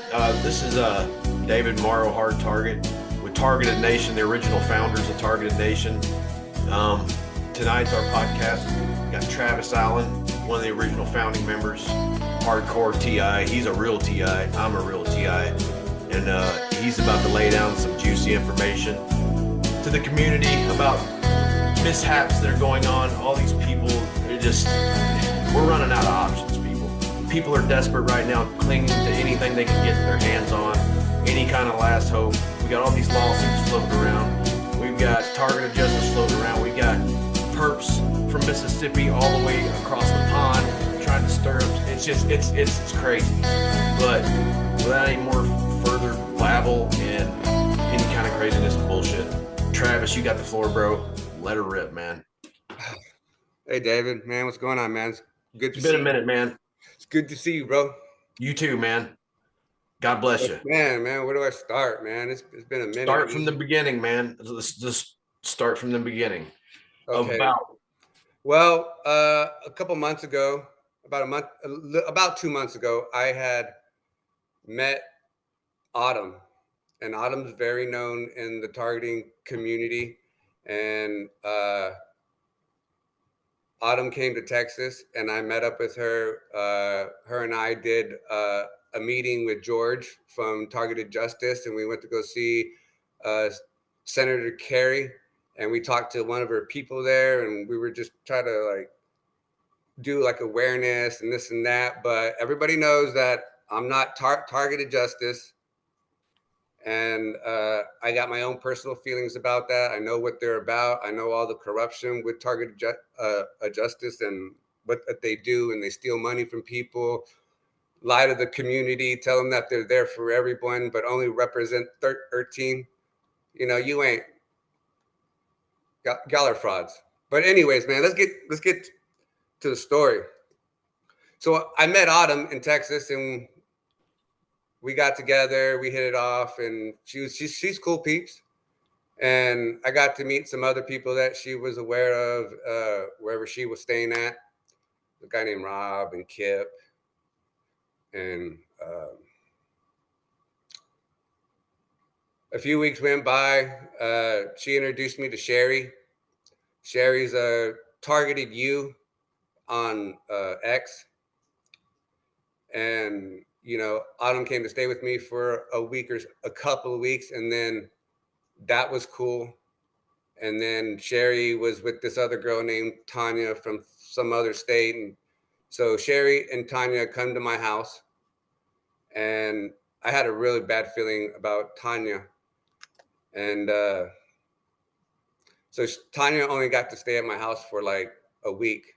This is David Morrow, Hard Target, with Targeted Nation, the original founders of Targeted Nation. Tonight's our podcast. We got Travis Allen, one of the original founding members, hardcore TI. He's a real TI. I'm a real TI. And he's about to lay down some juicy information to the community about mishaps that are going on. All these people, we're running out of options, people. People are desperate right now, clinging to anything they can get their hands on, any kind of last hope. We got all these lawsuits floating around. We've got targeted justice floating around. We got perps from Mississippi all the way across the pond trying to stir up. It's crazy. But without any more further babble and any kind of craziness and bullshit, Travis, you got the floor, bro. Let her rip, man. Hey, David, man, what's going on, man? It's been a minute, man. It's good to see you, bro. You too, man. God bless you. Man, where do I start, man? It's been a minute. Start from the beginning, man. Let's just start from the beginning. Okay. Well, a couple months ago, about 2 months ago, I had met Autumn, and Autumn's very known in the targeting community, and Autumn came to Texas, and I met up with her. Her and I did a meeting with George from Targeted Justice, and we went to go see Senator Kerry, and we talked to one of her people there, and we were just trying to do awareness and this and that. But everybody knows that I'm not Targeted Justice. And I got my own personal feelings about that. I know what they're about. I know all the corruption with Targeted Justice and what they do, and they steal money from people, lie to the community, tell them that they're there for everyone, but only represent 13. You ain't. Y'all are frauds. But anyways, man, let's get to the story. So I met Autumn in Texas, and we got together, we hit it off, and she's cool peeps. And I got to meet some other people that she was aware of wherever she was staying at. A guy named Rob and Kip. And a few weeks went by. She introduced me to Sherry. Sherry's targeted you on X. And Autumn came to stay with me for a couple of weeks, and then that was cool. And then Sherry was with this other girl named Tanya from some other state, and so Sherry and Tanya come to my house, and I had a really bad feeling about Tanya, and so Tanya only got to stay at my house for like a week.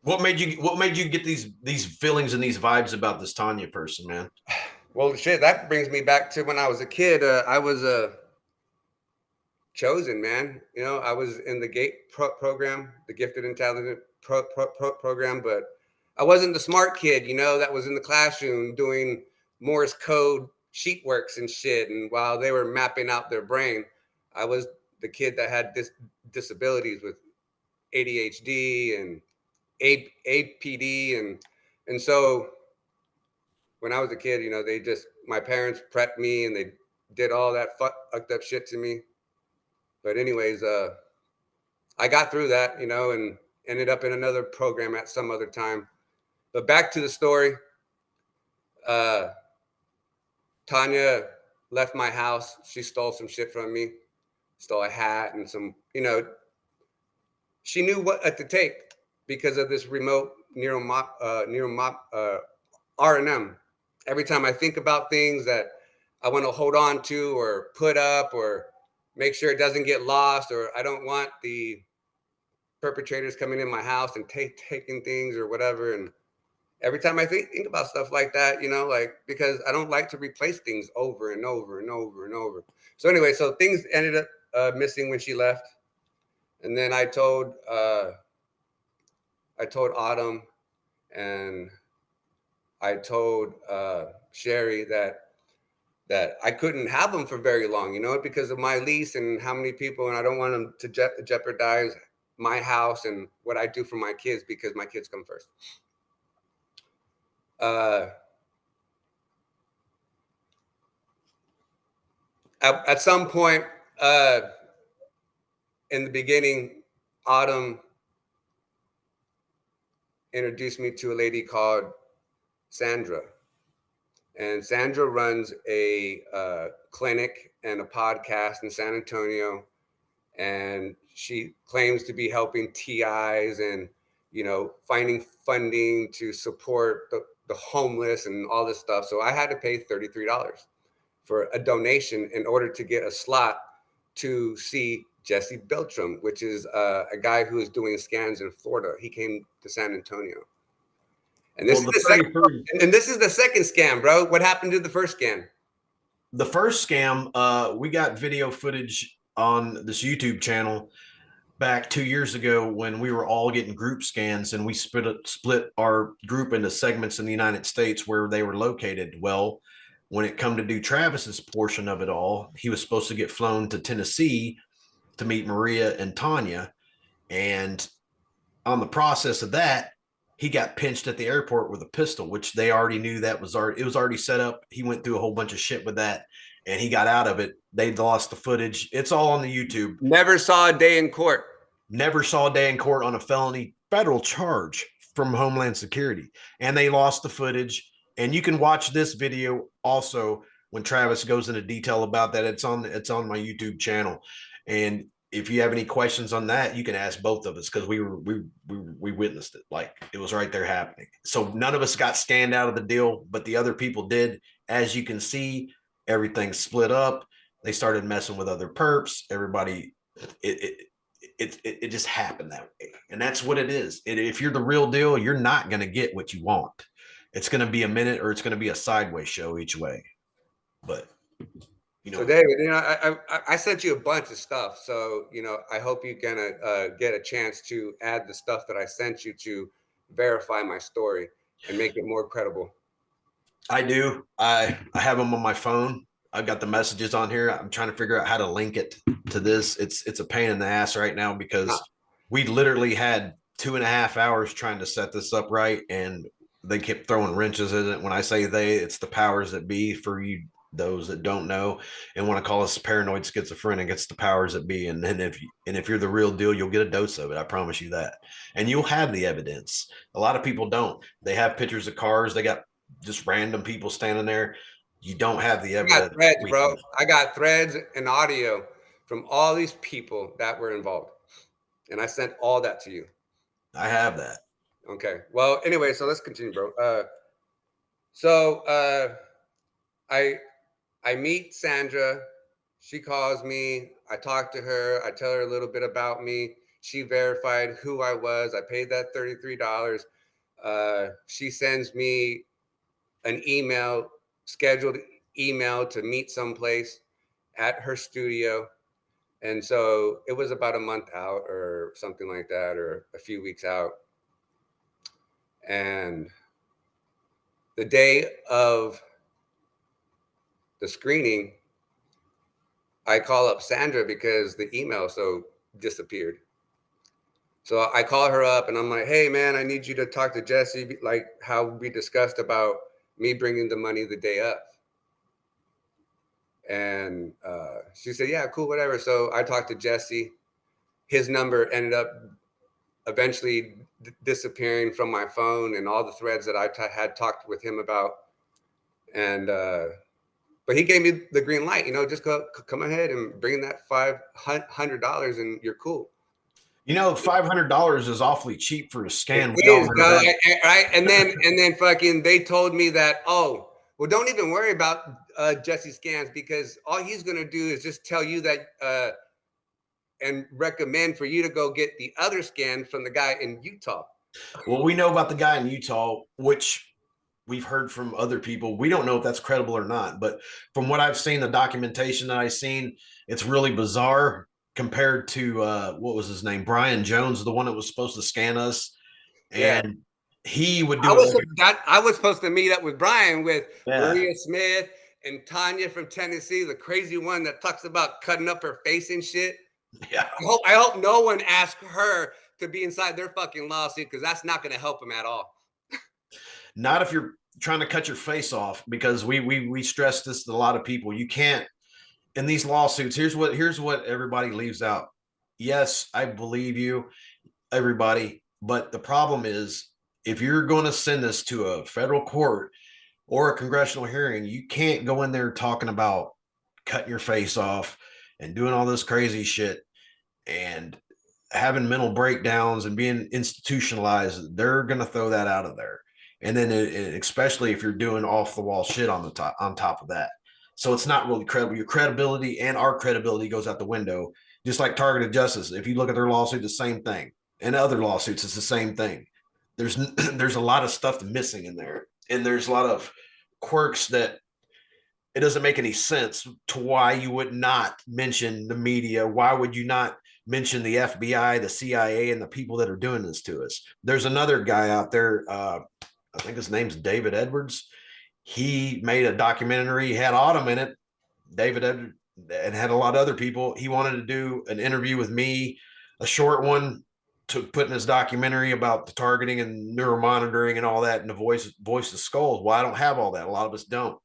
What made you get these feelings and these vibes about this Tanya person, man? Well, shit, that brings me back to when I was a kid. I was chosen, man. I was in the GATE program, the Gifted and Talented program, but I wasn't the smart kid, that was in the classroom doing Morse code sheet works and shit. And while they were mapping out their brain, I was the kid that had disabilities with ADHD and APD, and so when I was a kid, my parents prepped me and they did all that fucked up shit to me. But anyways, I got through that, and ended up in another program at some other time. But back to the story. Tanya left my house. She stole some shit from me, stole a hat and some, she knew what to take because of this remote R&M. Every time I think about things that I want to hold on to or put up or make sure it doesn't get lost, or I don't want the perpetrators coming in my house and taking things or whatever. And every time I think about stuff like that, because I don't like to replace things over and over and over and over. So anyway, so things ended up missing when she left. And then I told Autumn, and I told Sherry that I couldn't have them for very long, because of my lease and how many people, and I don't want them to jeopardize my house and what I do for my kids, because my kids come first. at some point in the beginning, Autumn introduced me to a lady called Sandra. And Sandra runs a clinic and a podcast in San Antonio. And she claims to be helping TIs and, finding funding to support the homeless and all this stuff. So I had to pay $33 for a donation in order to get a slot to see Jesse Beltram, which is a guy who is doing scans in Florida. He came to San Antonio. And this Well, is the the funny second, thing, and this is the second scam, bro. What happened to the first scam? the first scam, we got video footage on this YouTube channel back 2 years ago when we were all getting group scans, and we split our group into segments in the United States where they were located. Well, when it come to do Travis's portion of it all, he was supposed to get flown to Tennessee to meet Maria and Tanya, and on the process of that, he got pinched at the airport with a pistol, which they already knew that was already, it was already set up. He went through a whole bunch of shit with that, and he got out of it. They lost the footage. It's all on the YouTube. Never saw a day in court. Never saw a day in court on a felony federal charge from Homeland Security, and they lost the footage. And you can watch this video also when Travis goes into detail about that. It's on my YouTube channel, and if you have any questions on that, you can ask both of us, because we witnessed it. Like, it was right there happening. So none of us got scanned out of the deal, but the other people did. As you can see, everything split up. They started messing with other perps. Everybody, it just happened that way, and that's what it is. If you're the real deal, you're not going to get what you want. It's going to be a minute, or it's going to be a sideways show each way. But so David, I sent you a bunch of stuff. So, I hope you're going to get a chance to add the stuff that I sent you to verify my story and make it more credible. I do. I have them on my phone. I've got the messages on here. I'm trying to figure out how to link it to this. It's a pain in the ass right now, because we literally had 2.5 hours trying to set this up right, and they kept throwing wrenches in it. When I say they, it's the powers that be, for you those that don't know and want to call us paranoid schizophrenic. It's the powers that be. And then if you're the real deal, you'll get a dose of it. I promise you that. And you'll have the evidence. A lot of people don't. They have pictures of cars. They got just random people standing there. You don't have the evidence. I got threads, bro. I got threads and audio from all these people that were involved, and I sent all that to you. I have that. Okay. Well, anyway, so let's continue, bro. So I meet Sandra. She calls me. I talk to her. I tell her a little bit about me. She verified who I was. I paid that $33. She sends me an email, scheduled email to meet someplace at her studio. And so it was about a month out or something like that, or a few weeks out. And the day of the screening, I call up Sandra because the email so disappeared. So I call her up and I'm like, hey, man, I need you to talk to Jesse, like how we discussed about me bringing the money the day of. And she said, yeah, cool, whatever. So I talked to Jesse. His number ended up eventually disappearing from my phone and all the threads that I had talked with him about. And but he gave me the green light, just come ahead and bring that $500 and you're cool. $500 is awfully cheap for a scan. It is, bro, right? And then fucking they told me that, oh, well, don't even worry about Jesse scans, because all he's gonna do is just tell you that and recommend for you to go get the other scan from the guy in Utah. Well, we know about the guy in Utah, which we've heard from other people. We don't know if that's credible or not, but from what I've seen, the documentation that I've seen, it's really bizarre compared to what was his name, Brian Jones, the one that was supposed to scan us. And he would do I was supposed to meet up with Brian with Maria Smith and Tanya from Tennessee, the crazy one that talks about cutting up her face and shit. Yeah. I hope no one asks her to be inside their fucking lawsuit, because that's not going to help them at all. Not if you're trying to cut your face off, because we stress this to a lot of people. You can't in these lawsuits, here's what everybody leaves out. Yes, I believe you, everybody, but the problem is if you're going to send this to a federal court or a congressional hearing, you can't go in there talking about cutting your face off and doing all this crazy shit and having mental breakdowns and being institutionalized. They're going to throw that out of there. And then especially if you're doing off the wall shit on top of that. So it's not really credible. Your credibility and our credibility goes out the window. Just like targeted justice. If you look at their lawsuit, the same thing. And other lawsuits, it's the same thing. There's there's a lot of stuff missing in there. And there's a lot of quirks that it doesn't make any sense to why you would not mention the media. Why would you not mention the FBI, the CIA, and the people that are doing this to us? There's another guy out there. I think his name's David Edwards. He made a documentary. He had Autumn in it. David Edwards, and had a lot of other people. He wanted to do an interview with me, a short one to put in his documentary about the targeting and neuromonitoring and all that, and the voice of skulls. Well, I don't have all that. A lot of us don't.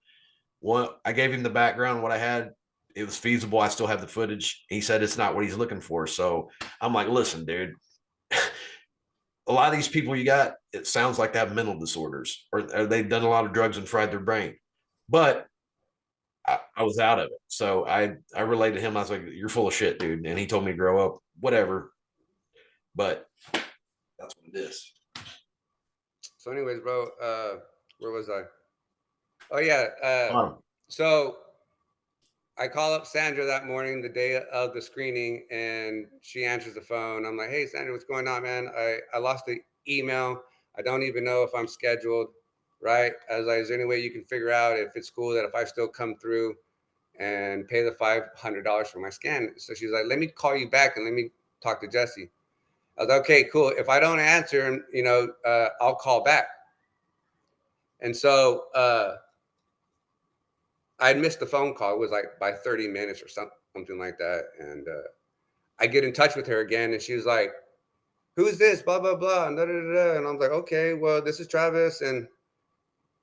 Well, I gave him the background, what I had. It was feasible. I still have the footage. He said it's not what he's looking for. So I'm like, listen, dude, a lot of these people you got, it sounds like they have mental disorders or they've done a lot of drugs and fried their brain. But I was out of it. So I relayed to him. I was like, you're full of shit, dude. And he told me to grow up, whatever. But that's what it is. So anyways, bro, where was I? Oh yeah. So I call up Sandra that morning, the day of the screening, and she answers the phone. I'm like, hey, Sandra, what's going on, man? I lost the email. I don't even know if I'm scheduled, right? I was like, is there any way you can figure out if it's cool that if I still come through and pay the $500 for my scan? So she's like, let me call you back and let me talk to Jesse. I was like, okay, cool. If I don't answer, I'll call back. And so I'd missed the phone call. It was like by 30 minutes or something like that. And I get in touch with her again, and she was like, who's this? Blah, blah, blah. And, da, da, da, da. And I'm like, okay, well, this is Travis. And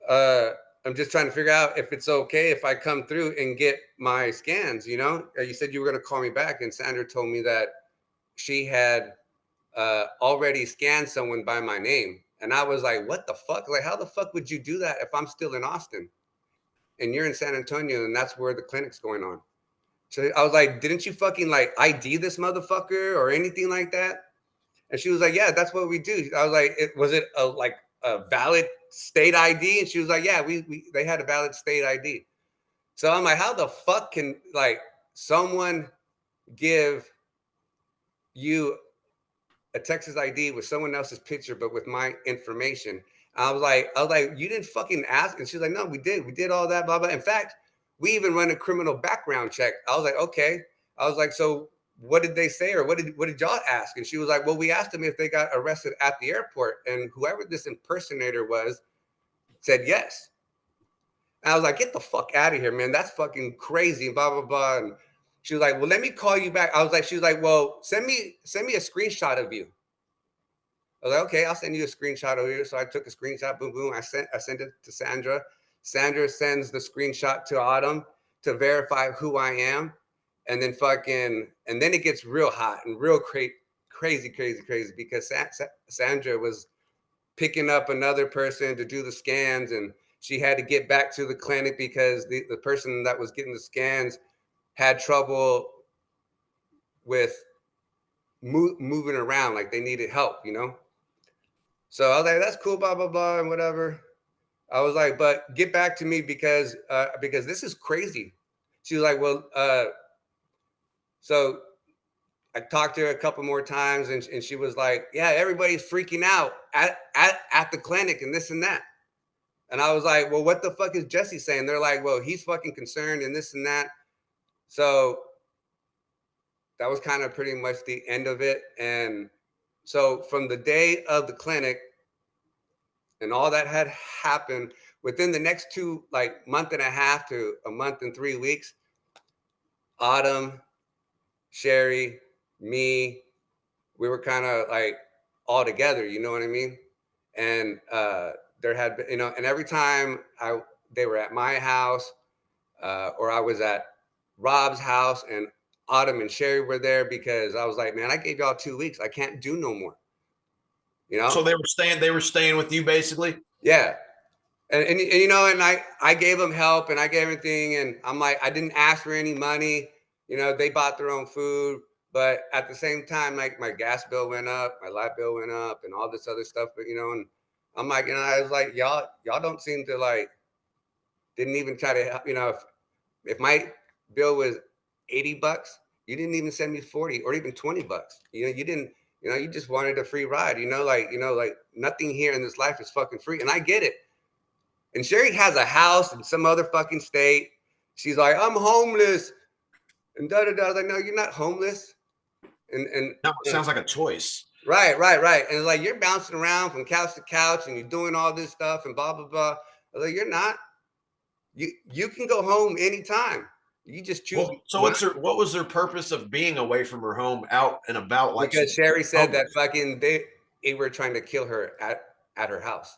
I'm just trying to figure out if it's okay if I come through and get my scans, you know? You said you were going to call me back. And Sandra told me that she had already scanned someone by my name. And I was like, what the fuck? Like, how the fuck would you do that if I'm still in Austin? And you're in San Antonio, and that's where the clinic's going on. So I was like, didn't you fucking like ID this motherfucker or anything like that? And she was like, yeah, that's what we do. I was like, was it a valid state ID? And she was like, yeah, they had a valid state ID. So I'm like, how the fuck can like someone give you a Texas ID with someone else's picture, but with my information? I was like, you didn't fucking ask. And she's like, no, we did all that, blah, blah. In fact, we even run a criminal background check. I was like, okay. I was like, so what did they say? Or what did y'all ask? And she was like, well, we asked them if they got arrested at the airport. And whoever this impersonator was said yes. And I was like, get the fuck out of here, man. That's fucking crazy, blah, blah, blah. And she was like, well, let me call you back. She was like, well, send me a screenshot of you. I was like, okay, I'll send you a screenshot over here. So I took a screenshot, boom, boom. I sent it to Sandra. Sandra sends the screenshot to Autumn to verify who I am. And then and then it gets real hot and real crazy because Sandra was picking up another person to do the scans, and she had to get back to the clinic because the person that was getting the scans had trouble with moving around, like they needed help, you know? So I was like, that's cool, blah, blah, blah, and whatever. I was like, but get back to me because this is crazy. She was like, well, so I talked to her a couple more times, and she was like, yeah, everybody's freaking out at the clinic and this and that. And I was like, well, what the fuck is Jesse saying? They're like, well, he's fucking concerned and this and that. So that was kind of pretty much the end of it. And so from the day of the clinic and all that had happened within the next month and a half to a month and 3 weeks, Autumn, Sherry, me, we were kind of like all together, you know what I mean? And there had been, and every time they were at my house or I was at Rob's house, and Autumn and Sherry were there because I was like, man, I gave y'all 2 weeks. I can't do no more. You know? So they were staying with you basically. Yeah. And you know, and I gave them help and I gave everything. And I'm like, I didn't ask for any money. You know, they bought their own food. But at the same time, like my gas bill went up, my light bill went up, and all this other stuff. But you know, and I'm like, you know, I was like, y'all don't seem to like, didn't even try to help. You know, if my bill was $80, you didn't even send me 40 or even $20. You know, you didn't. You know, you just wanted a free ride. You know, like nothing here in this life is fucking free, and I get it. And Sherry has a house in some other fucking state. She's like, I'm homeless, and da da da. I was like, no, you're not homeless. No, it And sounds like a choice. right. And like you're bouncing around from couch to couch, and you're doing all this stuff, and blah blah blah. I was like, you're not. You can go home anytime. You just choose Well, so not, what was their purpose of being away from her home, out and about like because she's Sherry said that homeless? fucking they were trying to kill her at her house.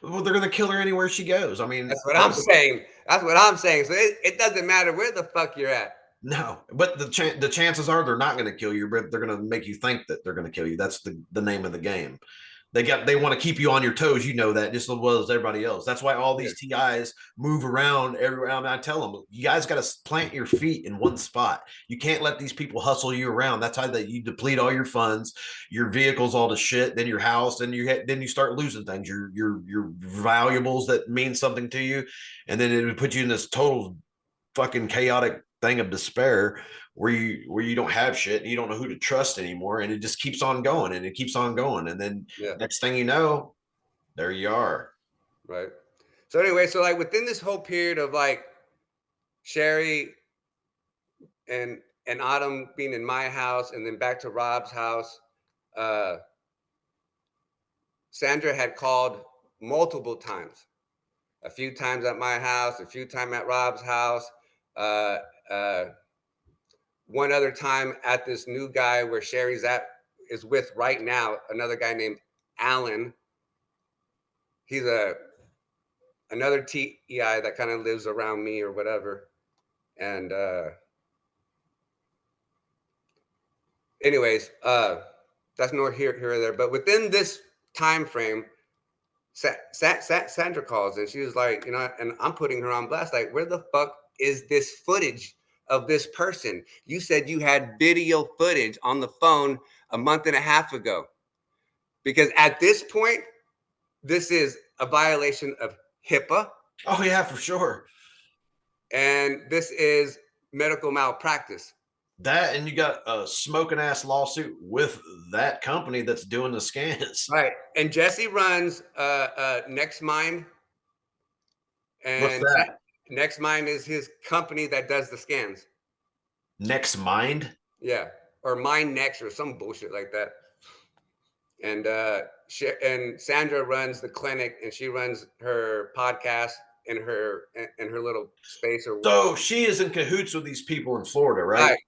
Well, they're going to kill her anywhere she goes. I mean, That's what I'm saying. That's what I'm saying. So it doesn't matter where the fuck you're at. no, but the chances are they're not going to kill you, but they're going to make you think that they're going to kill you. That's the name of the game. They want to keep you on your toes. You know that just as well as everybody else. That's why all Yeah. these TIs move around everywhere. And I tell them, you guys got to plant your feet in one spot. You can't let these people hustle you around. That's how that you deplete all your funds, your vehicles, all the shit, then your house, then you start losing things, your valuables that mean something to you, and then it would put you in this total fucking chaotic thing of despair where you don't have shit and you don't know who to trust anymore, and it just keeps on going and it keeps on going, and then Yeah. next thing you know, there you are. Right. So anyway, so like within this whole period of like Sherry and Autumn being in my house and then back to Rob's house, uh, Sandra had called multiple times. A few times at my house, a few times at Rob's house. Uh, uh, one other time at this new guy where Sherry's at is with right now, another guy named Alan. He's another TEI that kind of lives around me or whatever. And anyways, that's nor here or there. But within this time frame, Sandra calls and she was like, you know, and I'm putting her on blast. Like, where the fuck is this footage of this person? You said you had video footage on the phone a month and a half ago. Because at this point, this is a violation of HIPAA. Oh yeah, for sure. And this is medical malpractice. That, and you got a smoking ass lawsuit with that company that's doing the scans. Right. And Jesse runs Next Mind. What's And that? Next Mind is his company that does the scans. Next Mind. Yeah. Or Mind Next or some bullshit like that. And and Sandra runs the clinic and she runs her podcast in her little space or So she is in cahoots with these people in Florida, right? right.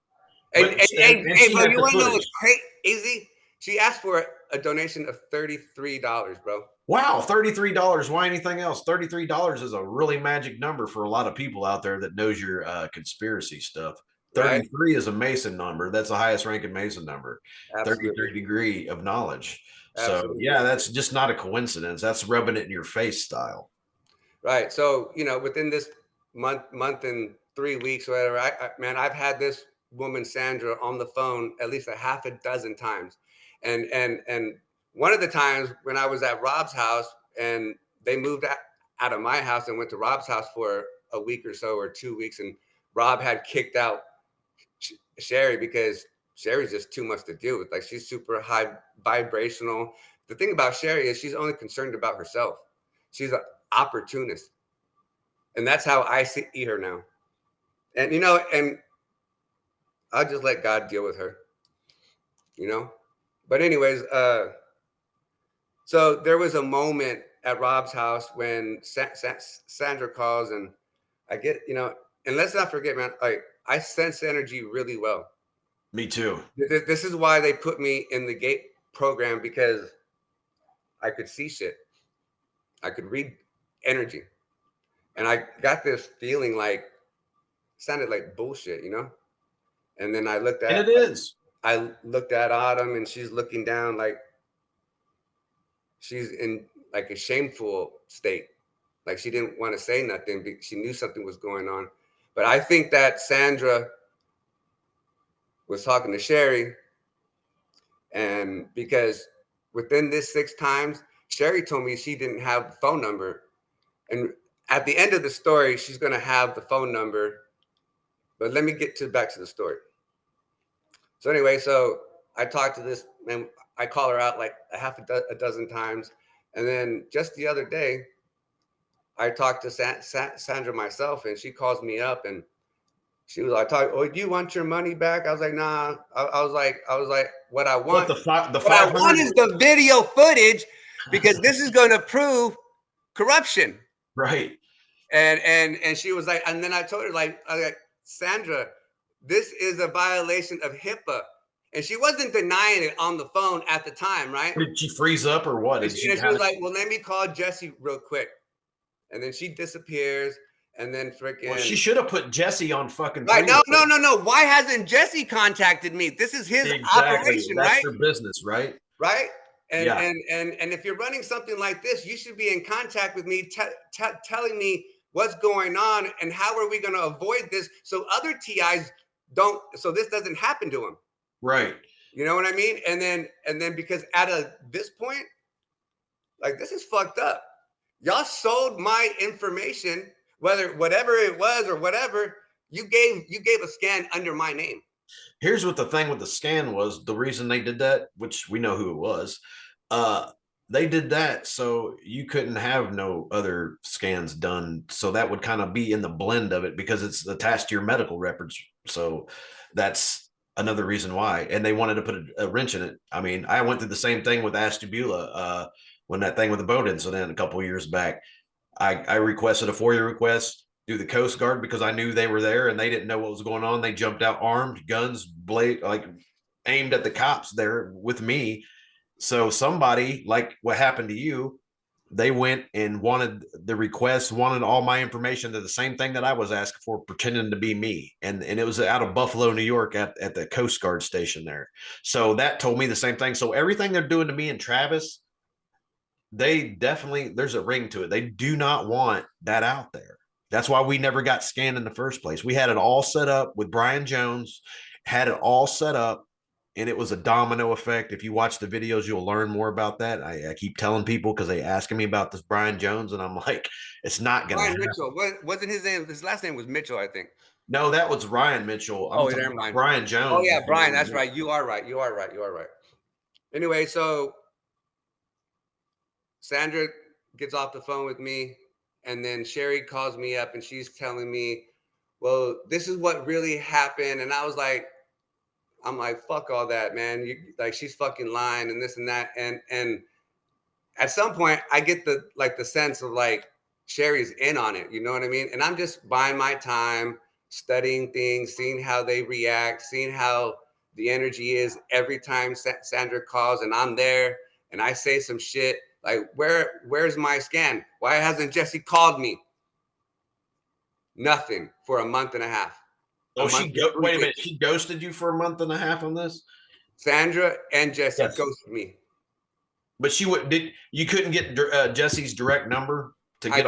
And, But and hey, and hey, she bro, has you the want to know footage. what's crazy? She asked for a donation of $33, bro. Wow, $33. Why anything else? $33 is a really magic number for a lot of people out there that knows your conspiracy stuff. Right? 33 is a Mason number. That's the highest ranking Mason number. Absolutely. 33 degree of knowledge. So Absolutely. yeah, that's just not a coincidence. That's rubbing it in your face style. Right. So, you know, within this month and 3 weeks, whatever, man, I've had this woman, Sandra, on the phone at least a half a dozen times. And one of the times when I was at Rob's house and they moved out of my house and went to Rob's house for a week or so or 2 weeks, and Rob had kicked out Sherry because Sherry's just too much to deal with. Like she's super high vibrational. The thing about Sherry is she's only concerned about herself. She's an opportunist. And that's how I see her now. And you know, and I'll just let God deal with her, you know. But anyways, so there was a moment at Rob's house when Sandra calls, and I get, you know, and let's not forget, man, like I sense energy really well. Me too. This is why they put me in the gate program, because I could see shit. I could read energy. And I got this feeling like sounded like bullshit, you know. And then I looked And at it is. Autumn, and she's looking down like she's in like a shameful state, like she didn't want to say nothing. She knew something was going on. But I think that Sandra was talking to Sherry, and because within this 6 times, Sherry told me she didn't have the phone number. And at the end of the story, she's going to have the phone number. But let me get back to the story. So anyway, so I talked to this, and I call her out like a dozen times. And then just the other day, I talked to Sandra myself, and she calls me up, and she was like, "Oh, do you want your money back?" I was like, "Nah." I was like, what I What want, the what I 500? want is the video footage, because this is going to prove corruption. Right. And she was like, and then I told her, like, Sandra, this is a violation of HIPAA. And she wasn't denying it on the phone at the time, right? Did she freeze up or what? And Did she was like, well, let me call Jesse real quick. And then she disappears. And then freaking. Well, she should have put Jesse on fucking. Right. No. Why hasn't Jesse contacted me? This is his operation, That's right? their business, right? Right. And, yeah. and if you're running something like this, you should be in contact with me, telling me what's going on and how are we going to avoid this so other TIs don't, so this doesn't happen to them. Right. You know what I mean? And then because at this point, like, this is fucked up. Y'all sold my information, whatever it was or whatever. You gave a scan under my name. Here's what the thing with the scan was. The reason they did that, which we know who it was, they did that so you couldn't have no other scans done. So that would kind of be in the blend of it because it's attached to your medical records. So that's another reason why. And they wanted to put a wrench in it. I mean, I went through the same thing with Ashtabula when that thing with the boat incident a couple of years back. I requested a FOIA request through the Coast Guard because I knew they were there and they didn't know what was going on. They jumped out armed, guns, blade, like aimed at the cops there with me. So somebody, like what happened to you, they went and wanted the request, wanted all my information to the same thing that I was asking for, pretending to be me. And it was out of Buffalo, New York at the Coast Guard station there. So that told me the same thing. So everything they're doing to me and Travis, they definitely, there's a ring to it. They do not want that out there. That's why we never got scanned in the first place. We had it all set up with Brian Jones, had it all set up, and it was a domino effect. If you watch the videos, you'll learn more about that. I keep telling people because they asking me about this Brian Jones, and I'm like, it's not going to happen. Mitchell. Wasn't his name? His last name was Mitchell, I think. No, that was Ryan Mitchell. I'm talking about Brian Jones. Oh, yeah, Brian. That's right. You are right. Anyway, so Sandra gets off the phone with me, and then Sherry calls me up, and she's telling me, well, this is what really happened. And I was like, I'm like, fuck all that, man. Like, she's fucking lying and this and that. And at some point I get the sense of like Sherry's in on it. You know what I mean? And I'm just buying my time, studying things, seeing how they react, seeing how the energy is every time Sandra calls and I'm there and I say some shit. Like, where's my scan? Why hasn't Jesse called me? Nothing for a month and a half. Oh, wait a minute. She ghosted you for a month and a half on this? Sandra and Jesse ghosted me. But you couldn't get Jesse's direct number to get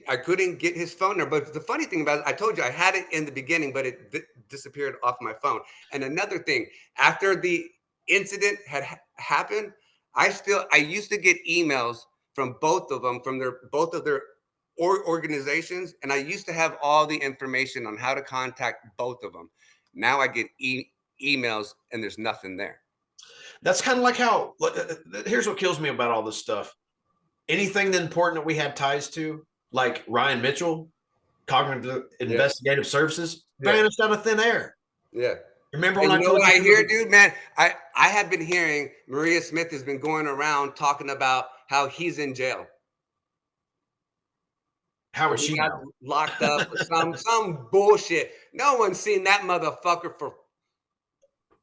I couldn't get his phone number. But the funny thing about it, I told you I had it in the beginning, but it disappeared off my phone. And another thing, after the incident had happened, I used to get emails from both of them, from both of their organizations, and I used to have all the information on how to contact both of them. Now I get emails and there's nothing there. That's kind of like how, here's what kills me about all this stuff. Anything that important that we had ties to, like Ryan Mitchell, Cognitive Investigative Services, vanished out of thin air. Yeah. Remember when I told you? I hear, dude, man, I have been hearing Maria Smith has been going around talking about how he's in jail. How would she got locked up for some bullshit? No one's seen that motherfucker for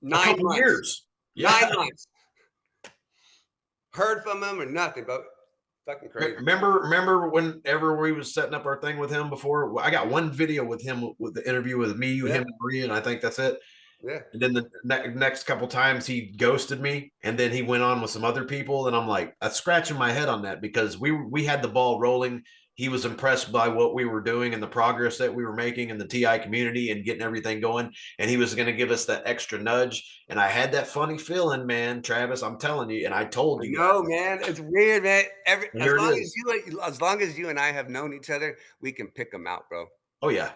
9 months. Years. 9 months. Heard from him or nothing, but Fucking crazy. Remember whenever we was setting up our thing with him before? I got one video with him with the interview with me, you, him, and Maria, and I think that's it. Yeah. And then the next couple times he ghosted me, and then he went on with some other people. And I'm like, I'm scratching my head on that because we had the ball rolling. He was impressed by what we were doing and the progress that we were making in the TI community and getting everything going. And he was going to give us that extra nudge. And I had that funny feeling, man, Travis. I'm telling you, and I told you guys. No, man, it's weird, man. And here it is. As long as you and I have known each other, we can pick them out, bro. Oh yeah.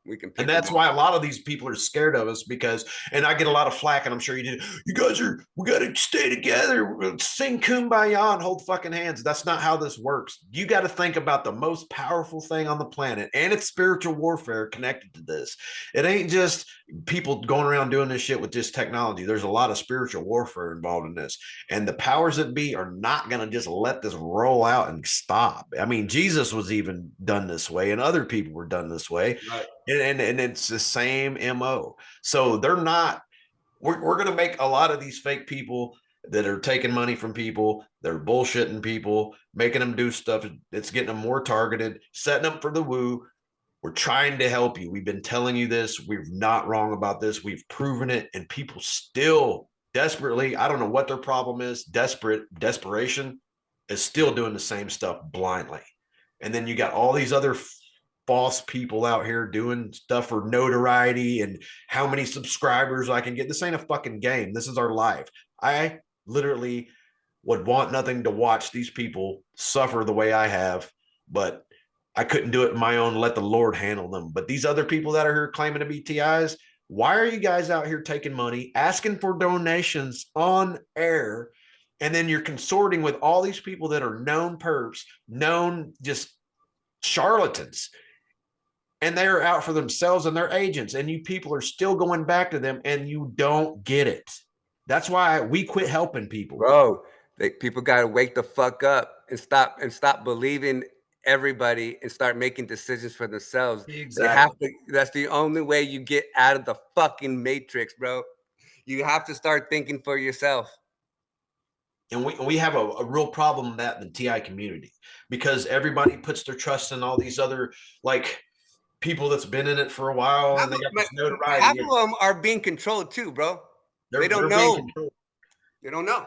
We can pick And them that's out. why a lot of these people are scared of us because, and I get a lot of flack, and I'm sure you did. You guys we got to stay together, sing kumbaya, and hold fucking hands. That's not how this works. You got to think about the most powerful thing on the planet, and it's spiritual warfare connected to this. It ain't just people going around doing this shit with just technology. There's a lot of spiritual warfare involved in this, and the powers that be are not going to just let this roll out and stop. I mean, Jesus was even done this way, and other people were done this way. Right. And it's the same MO. So they're not, we're going to make a lot of these fake people that are taking money from people, they're bullshitting people, making them do stuff that's getting them more targeted, setting them for the woo. We're trying to help you. We've been telling you this. We're not wrong about this. We've proven it. And people still desperately, I don't know what their problem is, desperation is still doing the same stuff blindly. And then you got all these other false people out here doing stuff for notoriety and how many subscribers I can get. This ain't a fucking game. This is our life. I literally would want nothing to watch these people suffer the way I have, but I couldn't do it in my own. Let the Lord handle them. But these other people that are here claiming to be TIs, why are you guys out here taking money, asking for donations on air, and then you're consorting with all these people that are known perps, known just charlatans, and they're out for themselves and their agents, and you people are still going back to them, and you don't get it. That's why we quit helping people, bro. People got to wake the fuck up and stop believing everybody and start making decisions for themselves. Exactly. They have to. That's the only way you get out of the fucking matrix, bro. You have to start thinking for yourself. And we have a real problem with that in the TI community because everybody puts their trust in all these other like people that's been in it for a while, and they got this notoriety. Half of them are being controlled too, bro. They don't know. They don't know.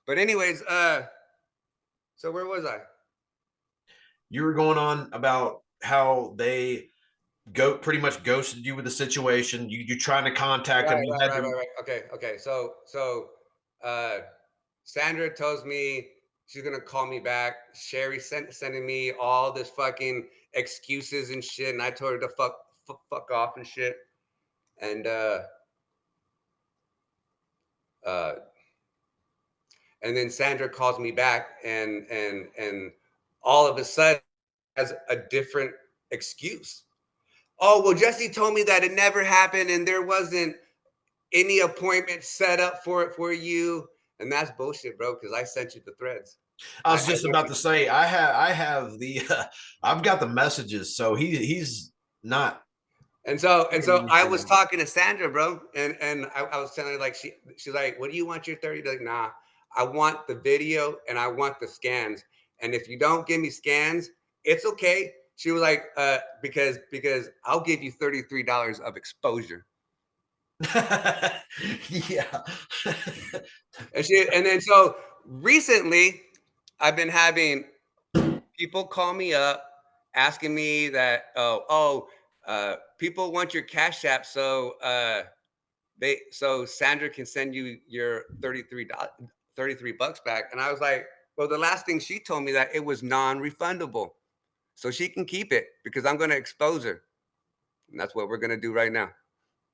But anyways, so where was I? You were going on about how they pretty much ghosted you with the situation. You trying to contact them. Right. Okay. So Sandra tells me she's gonna call me back. Sherry sending me all this fucking excuses and shit, and I told her to fuck off and shit. And and then Sandra calls me back, and all of a sudden has a different excuse. Oh, well, Jesse told me that it never happened and there wasn't any appointment set up for you. And that's bullshit, bro, because I sent you the threads. I was just about to say I have the I've got the messages, so he's not. And so I was talking to Sandra, bro, and I was telling her, like, she's like, what do you want your 30? Like, nah, I want the video and I want the scans. And if you don't give me scans, it's okay. She was like, because I'll give you $33 of exposure. Yeah. And then so recently I've been having people call me up asking me that, people want your Cash App, so Sandra can send you your $33 back. And I was like, well, the last thing she told me that it was non-refundable, so she can keep it because I'm going to expose her. And that's what we're going to do right now.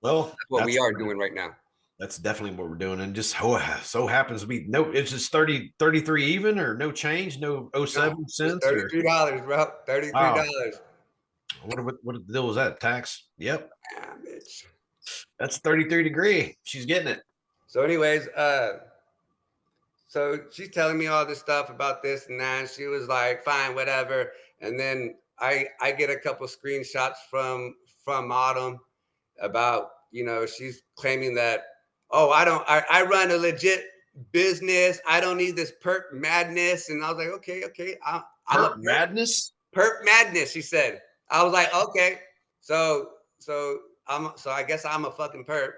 Well, that's what we are doing right now. That's definitely what we're doing. And just so happens to be it's just 33 even, or no change, no 07 cents. $33, bro. $33. Wow. What the deal was that? Tax? Yep. Yeah, bitch. That's 33 degree. She's getting it. So anyways, so she's telling me all this stuff about this and that. She was like, fine, whatever. And then I get a couple screenshots from Autumn about, she's claiming that, oh, I run a legit business. I don't need this perp madness. And I was like, okay, I'm a Perp madness. perp madness. She said. I was like, okay, so I guess I'm a fucking perp,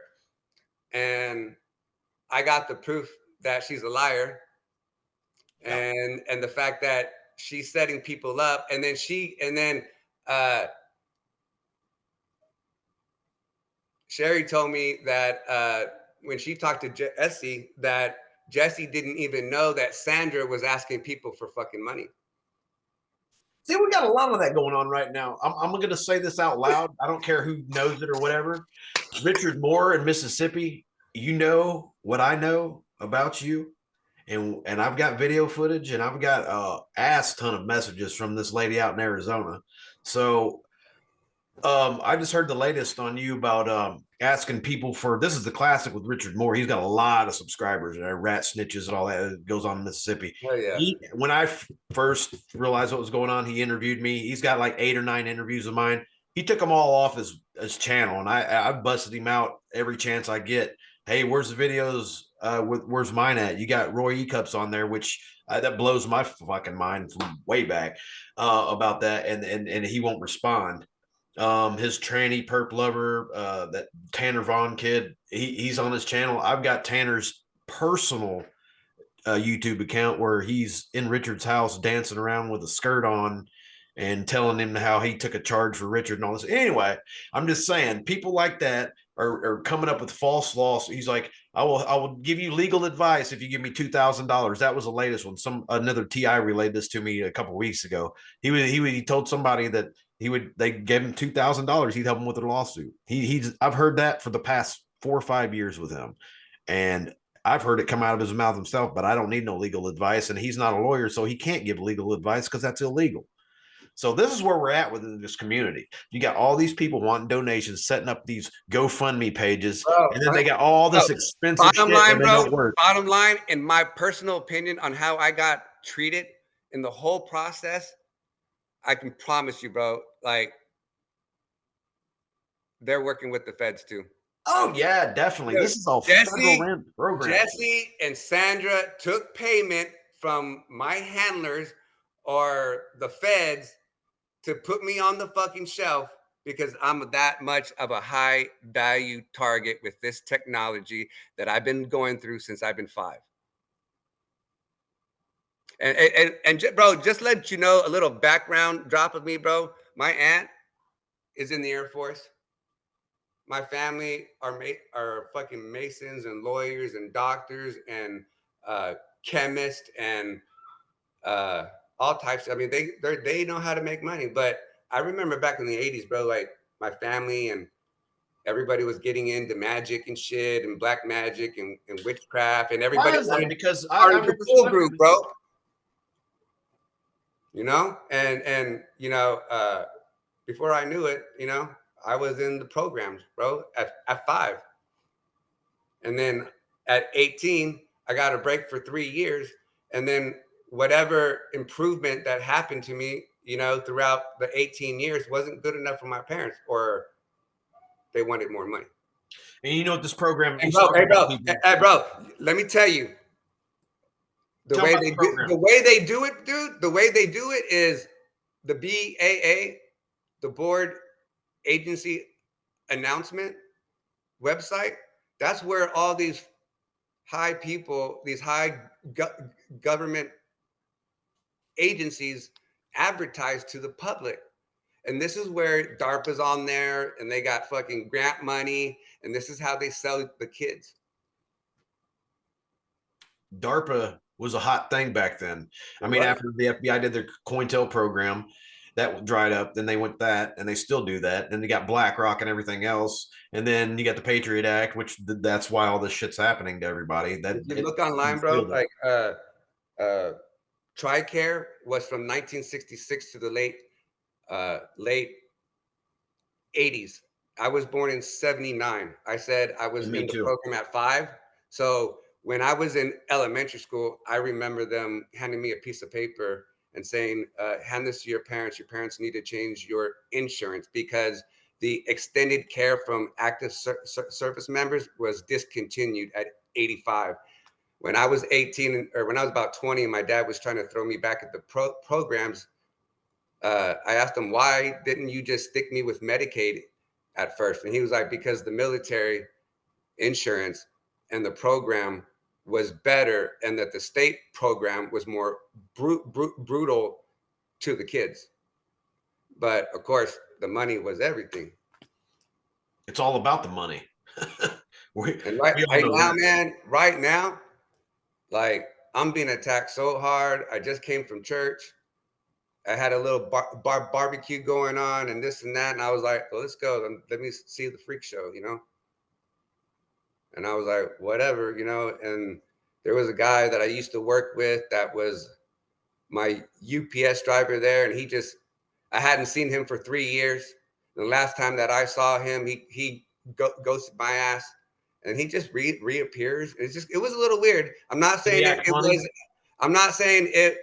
and I got the proof that she's a liar, Yeah. and the fact that she's setting people up, and then uh, Sherry told me that when she talked to Jesse, that Jesse didn't even know that Sandra was asking people for fucking money. See, we got a lot of that going on right now. I'm going to say this out loud. I don't care who knows it or whatever. Richard Moore in Mississippi, you know what I know about you. And I've got video footage and I've got ass ton of messages from this lady out in Arizona. So I just heard the latest on you about asking people for this is the classic with Richard Moore. He's got a lot of subscribers and rat snitches and all that goes on in Mississippi. Oh yeah. When I first realized what was going on, he interviewed me. He's got like 8 or 9 interviews of mine. He took them all off his channel, and I busted him out every chance I get. Hey, where's the videos? Where's mine at? You got Roy E. Cups on there, which that blows my fucking mind from way back about that, and he won't respond. His tranny perp lover, that Tanner Vaughn kid, he's on his channel. I've got Tanner's personal YouTube account where he's in Richard's house dancing around with a skirt on and telling him how he took a charge for Richard and all this. Anyway, I'm just saying people like that are coming up with false laws. He's like, I will give you legal advice if you give me $2,000. That was the latest one. Another TI relayed this to me a couple of weeks ago. He told somebody that they gave him $2,000. He'd help him with a lawsuit. I've heard that for the past 4 or 5 years with him, and I've heard it come out of his mouth himself, but I don't need no legal advice. And he's not a lawyer, so he can't give legal advice because that's illegal. So this is where we're at within this community. You got all these people wanting donations, setting up these GoFundMe pages, and then they got all this expensive shit line, and they don't work. Bottom line, in my personal opinion on how I got treated in the whole process, I can promise you, bro, like they're working with the feds too. Oh yeah, definitely. This is all federal program. Jesse and Sandra took payment from my handlers or the feds to put me on the fucking shelf because I'm that much of a high value target with this technology that I've been going through since I've been 5. And bro, just let you know a little background drop of me, bro. My aunt is in the Air Force. My family are fucking masons and lawyers and doctors and chemists and all types. I mean, they know how to make money. But I remember back in the 80s, bro, like my family and everybody was getting into magic and shit and black magic and witchcraft, and everybody because I the full group, bro. You know, and you know, before I knew it, you know, I was in the programs, bro, at 5. And then at 18, I got a break for 3 years. And then whatever improvement that happened to me, you know, throughout the 18 years wasn't good enough for my parents, or they wanted more money. And you know what this program is? Hey, bro, let me tell you. The way they do it, dude, the way they do it is the BAA, the board agency announcement website. That's where all these high people, these high government agencies advertise to the public. And this is where DARPA's on there and they got fucking grant money. And this is how they sell the kids. DARPA was a hot thing back then. I mean, after the FBI did their COINTEL program, that dried up. Then they went that, and they still do that. Then they got BlackRock and everything else, and then you got the Patriot Act, which that's why all this shit's happening to everybody. That if you look online, bro, like TRICARE was from 1966 to the late 80s. I was born in 79. I said I was in the program at 5. So when I was in elementary school, I remember them handing me a piece of paper and saying, hand this to your parents. Your parents need to change your insurance because the extended care from active service members was discontinued at 85. when I was 18 or when I was about 20, and my dad was trying to throw me back at the programs, I asked him, why didn't you just stick me with Medicaid at first? And he was like, because the military insurance and the program was better, and that the state program was more brutal to the kids. But of course, the money was everything. It's all about the money. And We all right know now, that. man, right now, like I'm being attacked so hard. I just came from church. I had a little barbecue going on and this and that. And I was like, well, let's go. Let me see the freak show, you know? And I was like, whatever, you know? And there was a guy that I used to work with that was my UPS driver there. And I hadn't seen him for 3 years. The last time that I saw him, he ghosted my ass, and he just reappears. It was a little weird. I'm not Did he saying act it funny? was, I'm not saying it,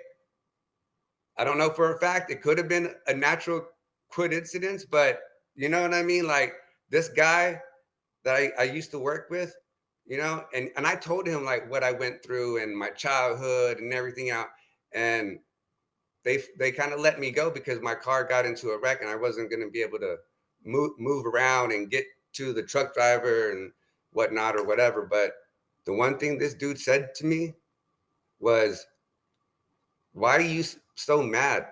I don't know for a fact. It could have been a natural coincidence, but you know what I mean? Like this guy that I used to work with, you know, and I told him like what I went through and my childhood and everything out. And they kind of let me go because my car got into a wreck and I wasn't going to be able to move around and get to the truck driver and whatnot or whatever. But the one thing this dude said to me was, why are you so mad?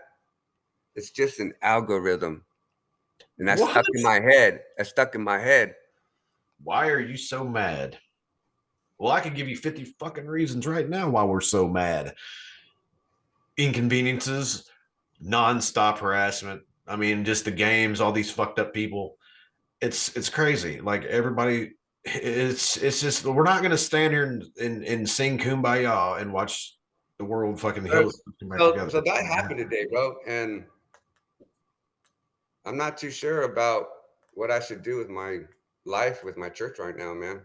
It's just an algorithm. And that What? stuck in my head. That stuck in my head. Why are you so mad? Well, I could give you 50 fucking reasons right now why we're so mad. Inconveniences, nonstop harassment. I mean, just the games, all these fucked up people. It's crazy. Like everybody, it's just we're not gonna stand here and sing kumbaya and watch the world fucking heal come back together. So that happened today, bro. And I'm not too sure about what I should do with my life with my church right now, man.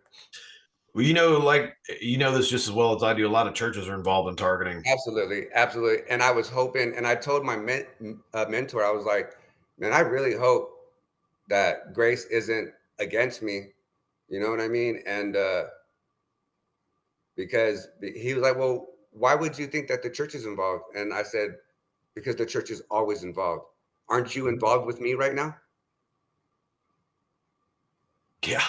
Well, like this just as well as I do. A lot of churches are involved in targeting. Absolutely, absolutely. And I was hoping, and I told my mentor, I was like, man, I really hope that grace isn't against me. You know what I mean? And because he was like, well, why would you think that the church is involved? And I said, because the church is always involved. Aren't you involved with me right now? Yeah,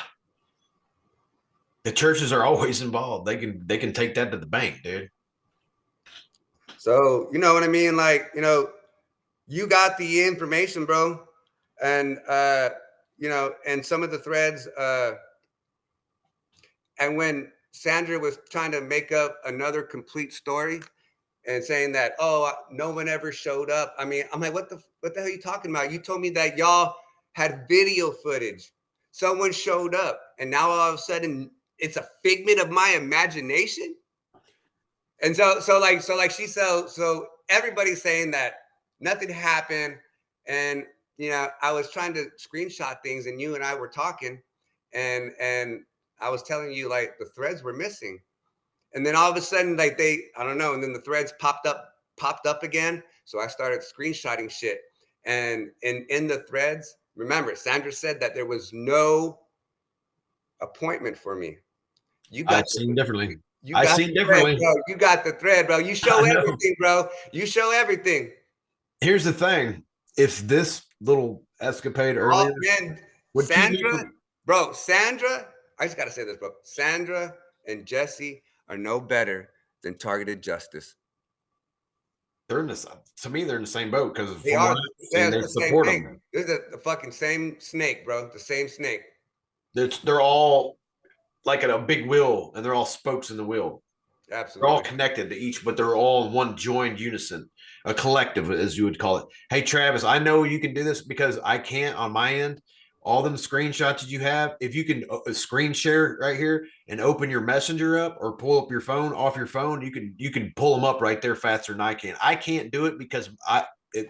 the churches are always involved. They can take that to the bank, dude. So you know what I mean? Like, you know, you got the information, bro. And you know, and some of the threads, and when Sandra was trying to make up another complete story and saying that, oh, no one ever showed up. I mean, I'm like, what the hell are you talking about? You told me that y'all had video footage. Someone showed up, and now all of a sudden it's a figment of my imagination. And so everybody's saying that nothing happened. And you know, I was trying to screenshot things, and you and I were talking, and I was telling you like the threads were missing. And then all of a sudden, like I don't know, and then the threads popped up again. So I started screenshotting shit. And in the threads, remember, Sandra said that there was no appointment for me. You I got seen differently. you I got seen the thread, differently. bro. You got the thread, bro. You show I know. everything, bro. You show everything. Here's the thing: if this little escapade Oh earlier man, would keep me Sandra, from, bro, Sandra. I just gotta say this, bro. Sandra and Jesse are no better than targeted justice. they're in this. To me, they're in the same boat because They from are what I've seen, they're they the same support thing. them. This is the fucking same snake, bro. The same snake. They're all like at a big wheel, and they're all spokes in the wheel. They're all Absolutely. connected to each, but they're all in one joined unison, a collective, as you would call it. Hey, Travis, I know you can do this because I can't on my end. All them screenshots that you have, if you can screen share right here and open your messenger up or pull up your phone off your phone, you can pull them up right there faster than I can. I can't do it because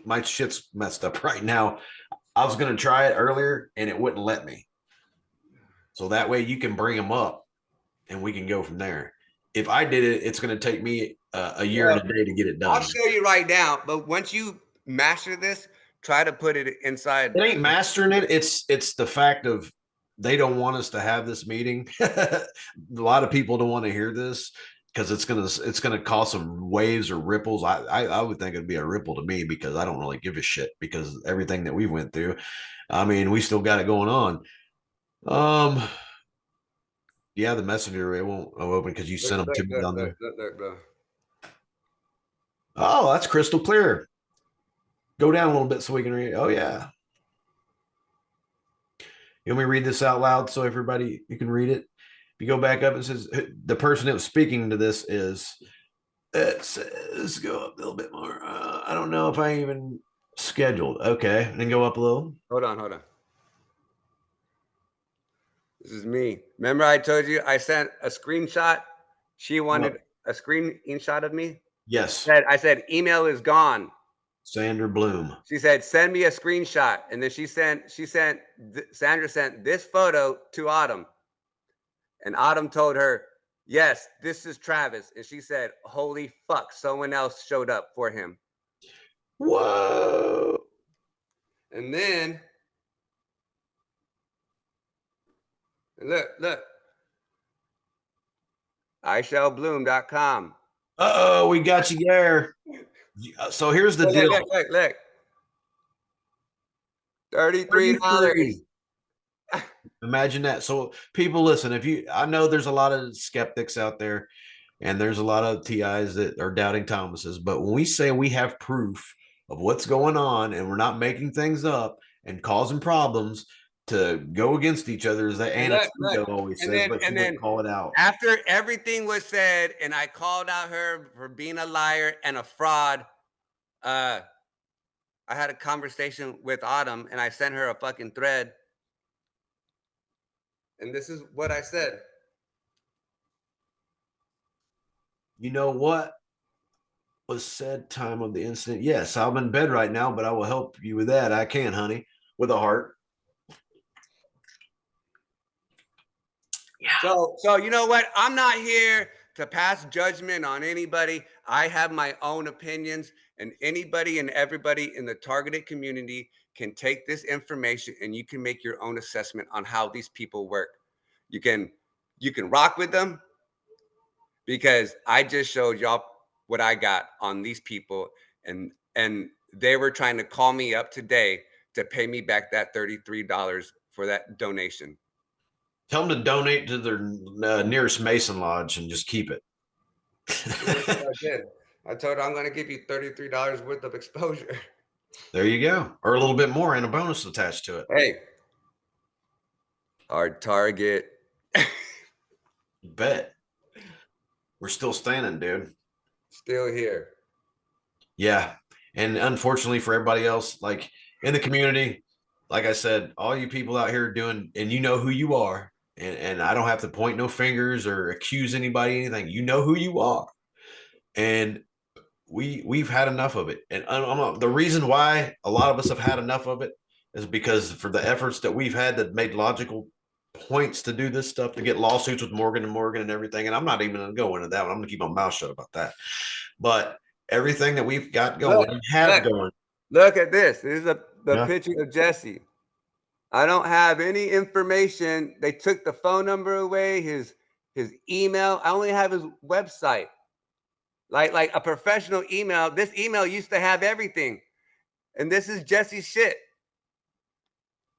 my shit's messed up right now. I was gonna try it earlier and it wouldn't let me. So that way you can bring them up and we can go from there. If I did it, it's going to take me a year and a day to get it I'll done. show you right now, but once you master this, try to put it inside. It ain't mastering it. It's the fact of they don't want us to have this meeting. A lot of people don't want to hear this. because it's gonna cause some waves or ripples. I would think it'd be a ripple to me because I don't really give a shit because everything that we went through. I mean, we still got it going on. Um, yeah, the messenger it won't open because you Look, sent them look, to me look, on look, there. look, look, look. Oh, that's crystal clear. Go down a little bit so we can read. Oh yeah. You want me to read this out loud so everybody you can read it? If you go back up, it says the person that was speaking to this is. It says go up a little bit more. I don't know if I even scheduled. Okay, and then go up a little. Hold on, hold on. This is me. Remember I told you I sent a screenshot? She wanted What? a screenshot of me. Yes, I said, email is gone. Sandra Bloom. She said, send me a screenshot. And then Sandra sent this photo to Autumn. And Autumn told her, yes, this is Travis. And she said, holy fuck, someone else showed up for him. Whoa. And then, look, ishallbloom.com. Uh-oh, we got you there. So here's the deal. Look. $33. 33. Imagine that. So people listen, I know there's a lot of skeptics out there and there's a lot of TIs that are doubting Thomases, but when we say we have proof of what's going on and we're not making things up and causing problems to go against each other, as that And Anna look, Trudeau always and says, then but she and won't then call it out. after everything was said, and I called out her for being a liar and a fraud, I had a conversation with Autumn, and I sent her a fucking thread, and this is what I said. You know what was said time of the incident? Yes, I'm in bed right now, but I will help you with that. I can, honey, with a heart. Yeah. So you know what? I'm not here to pass judgment on anybody. I have my own opinions, and anybody and everybody in the targeted community can take this information and you can make your own assessment on how these people work. You can rock with them because I just showed y'all what I got on these people, and they were trying to call me up today to pay me back that $33 for that donation. Tell them to donate to their nearest Mason Lodge and just keep it. I did. I told her I'm going to give you $33 worth of exposure. There you go. Or a little bit more and a bonus attached to it. Hey, our target. You bet. We're still standing, dude. Still here. Yeah. And unfortunately for everybody else, like in the community, like I said, all you people out here doing, and you know who you are, and I don't have to point no fingers or accuse anybody anything. You know who you are, and we've had enough of it. And the reason why a lot of us have had enough of it is because for the efforts that we've had that made logical points to do this stuff, to get lawsuits with Morgan and Morgan and everything. And I'm not even going to go into that one. I'm going to keep my mouth shut about that. But everything that we've got going and have going. Look at this. This is the Yeah. picture of Jesse. I don't have any information. They took the phone number away, his email. I only have his website. Like a professional email. This email used to have everything. And this is Jesse's shit.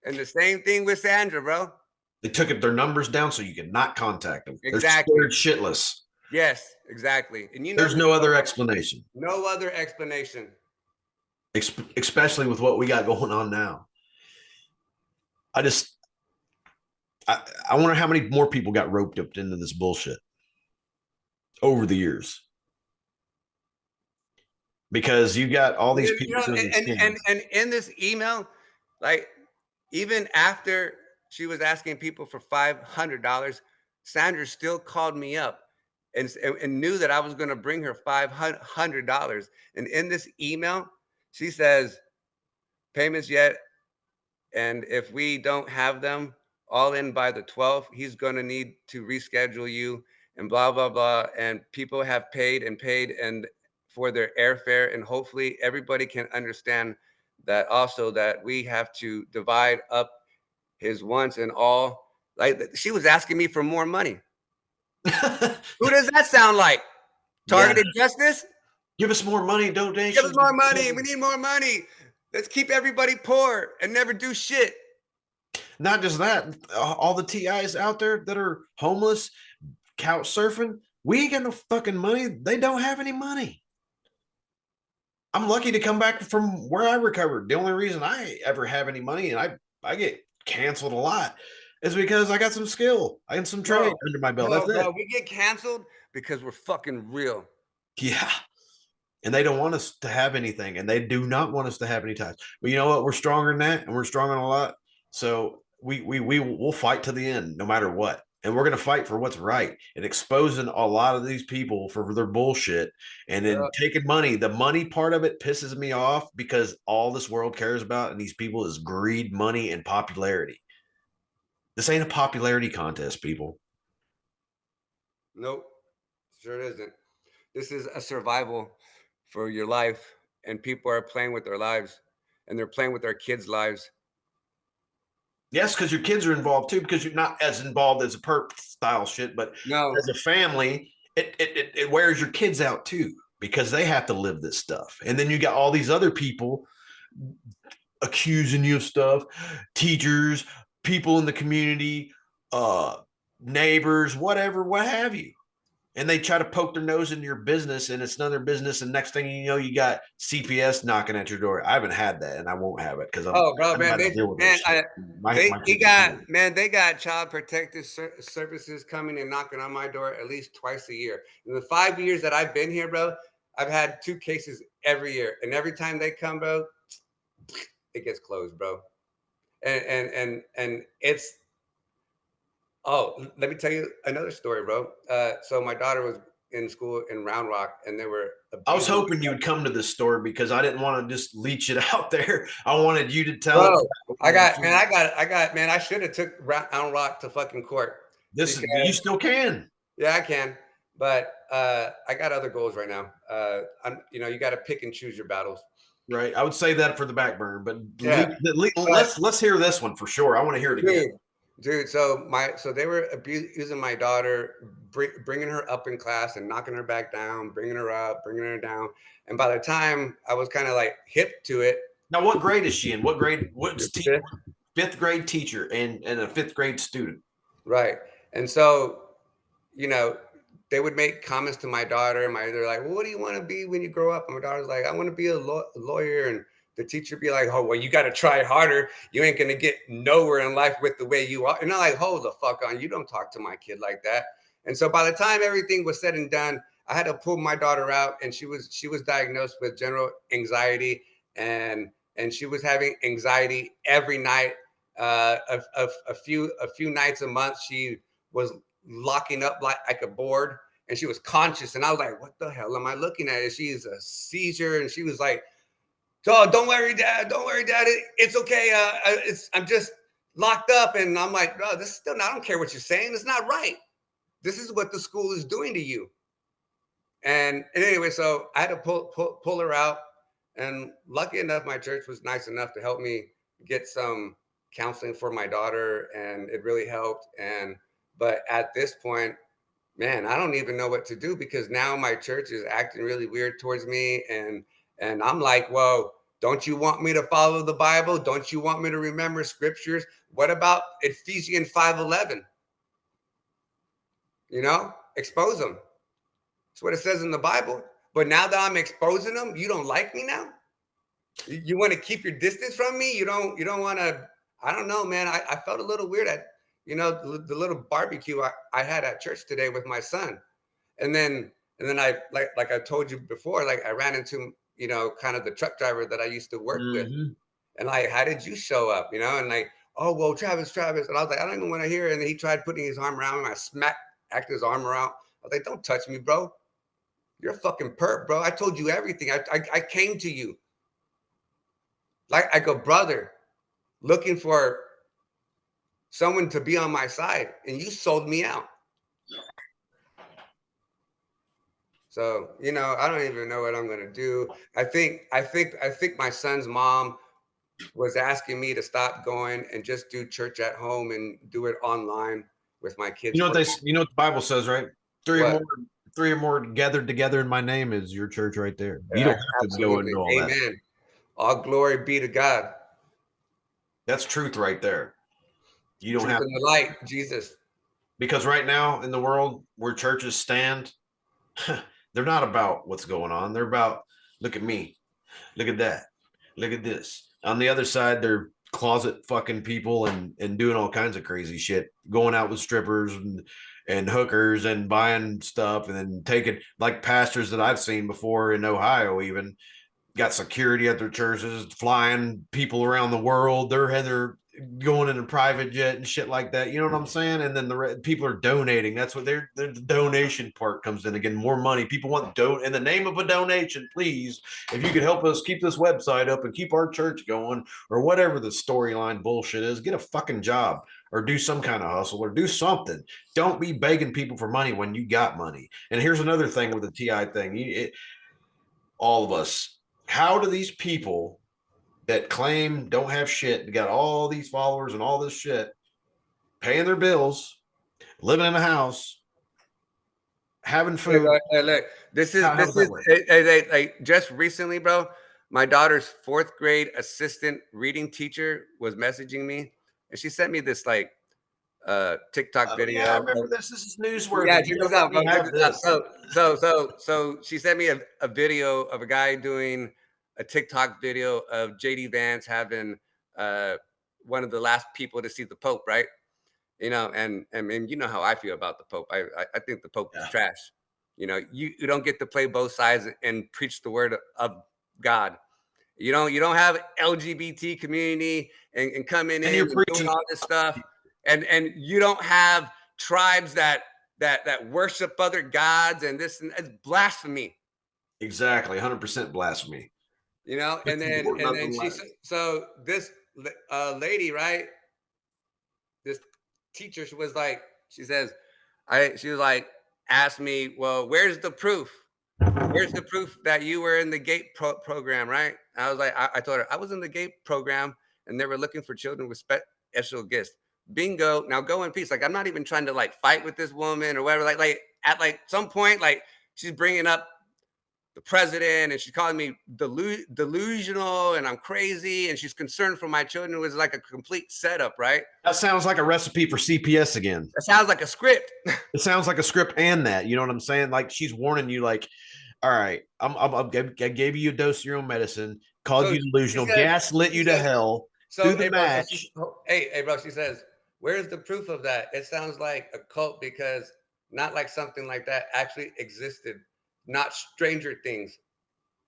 And the same thing with Sandra, bro. They took their numbers down so you could not contact them. Exactly. They're scared shitless. Yes, exactly. And you know, there's no other explanation. No other explanation. Especially with what we got going on now. I wonder how many more people got roped up into this bullshit over the years. Because you got all these people doing these things. And in this email, like even after she was asking people for $500, Sandra still called me up and knew that I was going to bring her $500. And in this email, she says, payments yet. And if we don't have them all in by the 12th, he's going to need to reschedule you and blah, blah, blah. And people have paid and for their airfare. And hopefully everybody can understand that also that we have to divide up his wants and all. Like she was asking me for more money. Who does that sound like? Yeah. Targeted justice? Give us more money, Give us donations. more money. We need more money. Let's keep everybody poor and never do shit. Not just that, all the TIs out there that are homeless, couch surfing, we ain't got no fucking money. They don't have any money. I'm lucky to come back from where I recovered. The only reason I ever have any money and I get canceled a lot is because I got some skill. I got some trade under my belt. That's it. Bro, we get canceled because we're fucking real. Yeah. And they don't want us to have anything, and they do not want us to have any ties. But you know what? We're stronger than that, and we're stronger than a lot. So we'll fight to the end, no matter what. And we're going to fight for what's right and exposing a lot of these people for their bullshit and then taking money. The money part of it pisses me off because all this world cares about and these people is greed, money, and popularity. This ain't a popularity contest, people. Nope, sure isn't. This is a survival for your life, and people are playing with their lives, and they're playing with their kids' lives. Yes, because your kids are involved too, because you're not as involved as a perp style shit, but No, as a family, it wears your kids out too, because they have to live this stuff. And then you got all these other people accusing you of stuff, teachers, people in the community, uh, neighbors, whatever, what have you. And they try to poke their nose into your business, and it's none of their business. And next thing you know, you got CPS knocking at your door. I haven't had that, and I won't have it because oh, bro, I know man, how to they, deal with man, this shit. My they kids are got, cool. man, they got child protective services coming and knocking on my door at least twice a year. In the 5 years that I've been here, bro, I've had 2 cases every year, and every time they come, bro, it gets closed, bro. And it's, oh, let me tell you another story, bro. So my daughter was in school in Round Rock, and they were I was abusing hoping you would come to this story because I didn't want to just leech it out there. I wanted you to tell it. bro. Man. I should have took Round Rock to fucking court This because you still can. yeah, I can, but I got other goals right now. You got to pick and choose your battles. Right. I would say that for the back burner, but Yeah, but let's hear this one for sure. I want to hear it again. dude, so they were abusing my daughter, bringing her up in class and knocking her back down, bringing her up, bringing her down. And by the time I was kind of like hip to it, Now, what grade is she in? What grade? What's fifth, fifth grade teacher and a fifth grade student? right? And so, you know, they would make comments to my daughter. They're like, well, "What do you want to be when you grow up?" And my daughter's like, "I want to be a lawyer." And the teacher be like, "Oh, well, you got to try harder. You ain't gonna get nowhere in life with the way you are." And I'm like, "Hold the fuck on! You don't talk to my kid like that." And so by the time everything was said and done, I had to pull my daughter out, and she was diagnosed with general anxiety, and she was having anxiety every night. A few nights a month, she was locking up like a board, and she was conscious, and I was like, what the hell am I looking at? She's a seizure. And she was like, oh, don't worry, dad, it's okay. I'm just locked up. And I'm like, bro, this is still not, I don't care what you're saying, it's not right. This is what the school is doing to you. And anyway, so I had to pull her out, and lucky enough, my church was nice enough to help me get some counseling for my daughter, and it really helped. And but at this point, man, I don't even know what to do, because now my church is acting really weird towards me, and I'm like, whoa, don't you want me to follow the Bible? Don't you want me to remember scriptures? What about Ephesians 5:11? Expose them. That's what it says in the Bible. But now that I'm exposing them, you don't like me now? You want to keep your distance from me? You don't want to. I don't know, man. I felt a little weird at the little barbecue I had at church today with my son. And then I, like I told you before, like I ran into kind of the truck driver that I used to work with. Mm-hmm. And like, how did you show up? And like, oh, well, Travis. And I was like, I don't even want to hear it. And then he tried putting his arm around me, and I acted his arm around. I was like, don't touch me, bro. You're a fucking perp, bro. I told you everything. I came to you like a brother, looking for someone to be on my side, and you sold me out. So, I don't even know what I'm gonna do. I think my son's mom was asking me to stop going and just do church at home and do it online. with my kids. You know what you know what the Bible says, right? What? Three or more gathered together in my name is your church right there. You don't have to go Absolutely. into all that. Amen. All glory be to God. That's truth right there. You don't Truth have in the light, Jesus. because right now in the world where churches stand, they're not about what's going on. They're about look at me, look at that, look at this. On the other side, they're closet fucking people and doing all kinds of crazy shit, going out with strippers and hookers and buying stuff and then taking like pastors that I've seen before in Ohio even got security at their churches, flying people around the world. They're going in a private jet and shit like that. You know what I'm saying? And then people are donating. That's what the donation part comes in again. More money. People want in the name of a donation. Please, if you could help us keep this website up and keep our church going, or whatever the storyline bullshit is, get a fucking job or do some kind of hustle or do something. Don't be begging people for money when you got money. And here's another thing with the TI thing. All of us, how do these people that claim don't have shit, got all these followers and all this shit, paying their bills, living in a house, having food? Look, How this does that is work? like just recently, bro. My daughter's fourth grade assistant reading teacher was messaging me, and she sent me this like TikTok Yeah, I video. remember this. This is Yeah, newsworthy. You check gotta this let out, bro. me Check have this out. this. So she sent me a video of a guy doing a TikTok video of JD Vance having uh one of the last people to see the Pope, right? You know, and you know how I feel about the Pope. I think the Pope is Yeah. trash. You know, you don't get to play both sides and preach the word of God. You don't have LGBT community and coming And in you're and doing preaching. all this stuff, and you don't have tribes that worship other gods and this and it's blasphemy. Exactly. 100% blasphemy. You know, and Nothing then more, and then nothing she less. said, so this lady, right? This teacher was like, she says, she was like, asked me, well, where's the proof? Where's the proof that you were in the GATE program, right? I was like, I told her I was in the GATE program, and they were looking for children with special gifts. Bingo. Now go in peace. Like I'm not even trying to like fight with this woman or whatever. Like at like some point, like she's bringing up the president and she's calling me delusional and I'm crazy and she's concerned for my children. It was like a complete setup, right? That sounds like a recipe for CPS again. That sounds like a script. It sounds like a script and that. You know what I'm saying? Like she's warning you, like, all right, I gave you a dose of your own medicine, called So you she delusional, says, gaslit she you to says, hell, through so the hey bro, match. hey bro, she says, where's the proof of that? It sounds like a cult because not like something like that actually existed, not Stranger Things.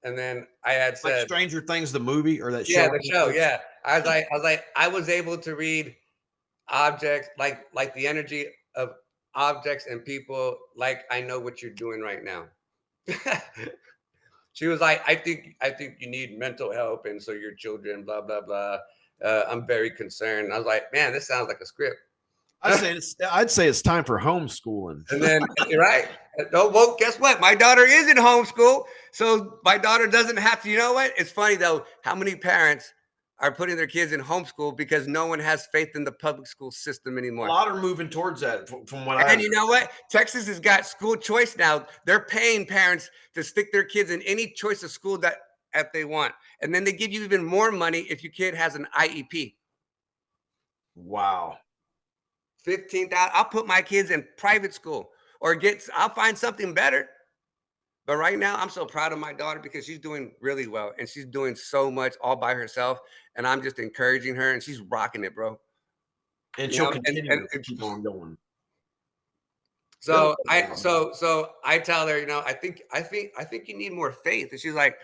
And then I had Like said, Stranger Things, the movie or that show yeah, on the show, Netflix. yeah. I was able to read objects like the energy of objects and people like I know what you're doing right now. She was like, I think you need mental help, and so your children, blah blah blah. I'm very concerned. I was like, man, this sounds like a script. I'd say it's time for homeschooling. And then, right? Oh, well, guess what? My daughter is in homeschool, so my daughter doesn't have to. You know what? It's funny though. How many parents are putting their kids in homeschool because no one has faith in the public school system A anymore? lot are moving towards that from what And I've. you know what? Texas has got school choice now. They're paying parents to stick their kids in any choice of school that they want. And then they give you even more money if your kid has an IEP. Wow. 15,000. I'll put my kids in private school or I'll find something better. But right now, I'm so proud of my daughter because she's doing really well and she's doing so much all by herself. And I'm just encouraging her and she's rocking it, bro. And You she'll know, continue to keep on going. Good. so I tell her, I think you need more faith. And she's like,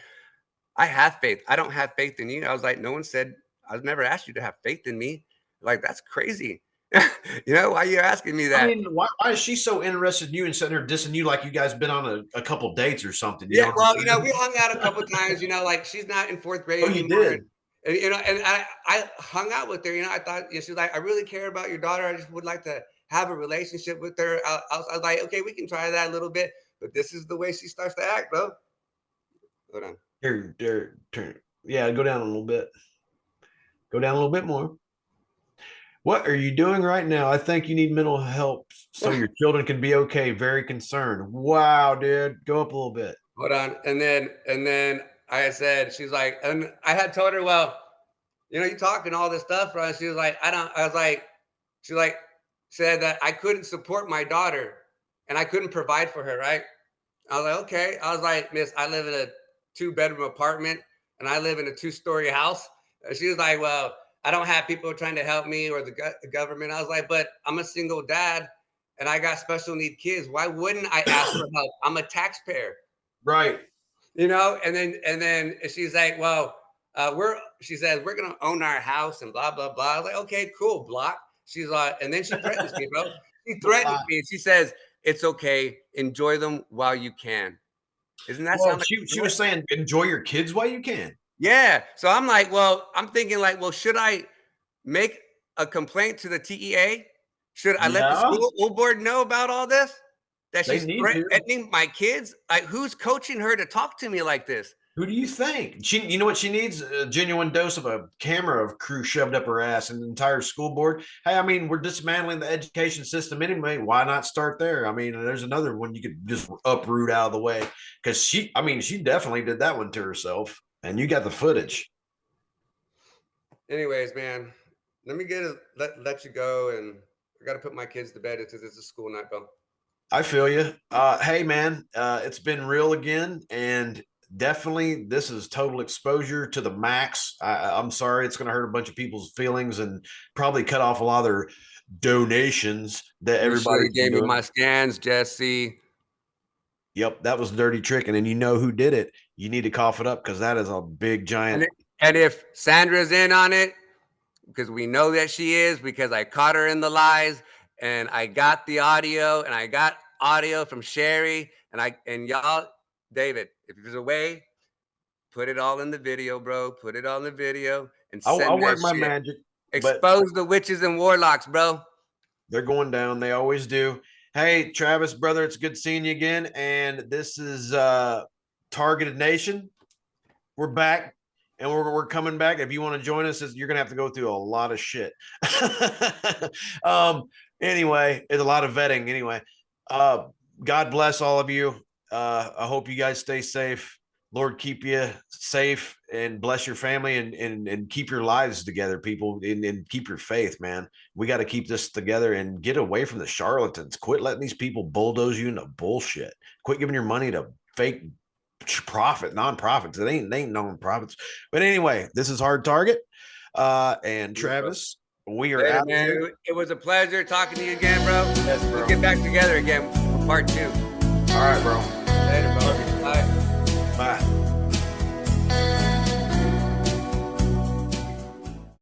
I have faith. I don't have faith in you. I was like, no one said, I've never asked you to have faith in me. Like, that's crazy. Why are you asking me I that? mean, why is she so interested in you and sitting here dissing you like you guys been on a couple dates or something? You Yeah, know what well, I'm saying? we hung out a couple times, like she's not in fourth grade Oh, you anymore. did. And I hung out with her, I thought, she's like, I really care about your daughter. I just would like to have a relationship with her. I was like, okay, we can try that a little bit, but this is the way she starts to act, bro. Hold on. Here, turn. Yeah, go down a little bit. Go down a little bit more. What are you doing right now? I think you need mental help so your children can be okay. Very concerned. Wow, dude. Go up a little bit. Hold on. And then I said, she's like, and I had told her, well, you talking all this stuff, right? She was like, I was like, she like said that I couldn't support my daughter and I couldn't provide for her, right? I was like, okay. I was like, Miss, I live in a 2-bedroom apartment and I live in a 2-story house. And she was like, well, I don't have people trying to help me or the government. I was like, but I'm a single dad and I got special need kids. Why wouldn't I ask for help? I'm a taxpayer. Right. And then she's like, well, she says we're gonna own our house and blah blah blah. I was like, okay, cool, block. She's like, and then she threatens me, bro. She threatens me. She says it's okay, enjoy them while you can. Isn't that Well, sound like she was saying enjoy your kids while you can. yeah? So I'm like, well, I'm thinking like, well, should I make a complaint to the TEA? Should I let the Yeah, school board know about all this? That they she's need to. threatening my kids? Like, who's coaching her to talk to me like this? Who do you think? You know what she needs? A genuine dose of a camera crew shoved up her ass and the entire school board. Hey, I mean, we're dismantling the education system anyway. Why not start there? I mean, there's another one you could just uproot out of the way because she definitely did that one to herself, and you got the footage. Anyways, man, let me let you go, and I got to put my kids to bed. It's a school night, bro. I feel you. Hey, man, it's been real again, and definitely this is total exposure to the max. I'm sorry, it's going to hurt a bunch of people's feelings and probably cut off a lot of their donations that You should everybody's have been gave me doing. my scans, Jesse. Yep, that was dirty trick. And then you know who did it. You need to cough it up because that is a big And giant. and if Sandra's in on it, because we know that she is, because I caught her in the lies, and I got the audio, and I got audio from Sherry, and y'all, David, if there's a way, put it all in the video, bro. Put it all in the video and I'll send that work my shit. magic, but Expose the witches and warlocks, bro. they're going down. They always do. Hey, Travis, brother, it's good seeing you again. And this is Targeted Nation. We're back and we're coming back. If you want to join us, you're gonna have to go through a lot of shit. Anyway, it's a lot of vetting. Anyway, God bless all of you. I hope you guys stay safe. Lord keep you safe and bless your family and keep your lives together, people, and keep your faith, man. We got to keep this together and get away from the charlatans. Quit letting these people bulldoze you into bullshit. Quit giving your money to fake nonprofits. They ain't non-profits. But anyway, this is Hard Target. And Travis, we are Later, out of man. here. It was a pleasure talking to you again, bro. Yes, bro. Let's get back together again for part 2. All right, bro. Later, bro.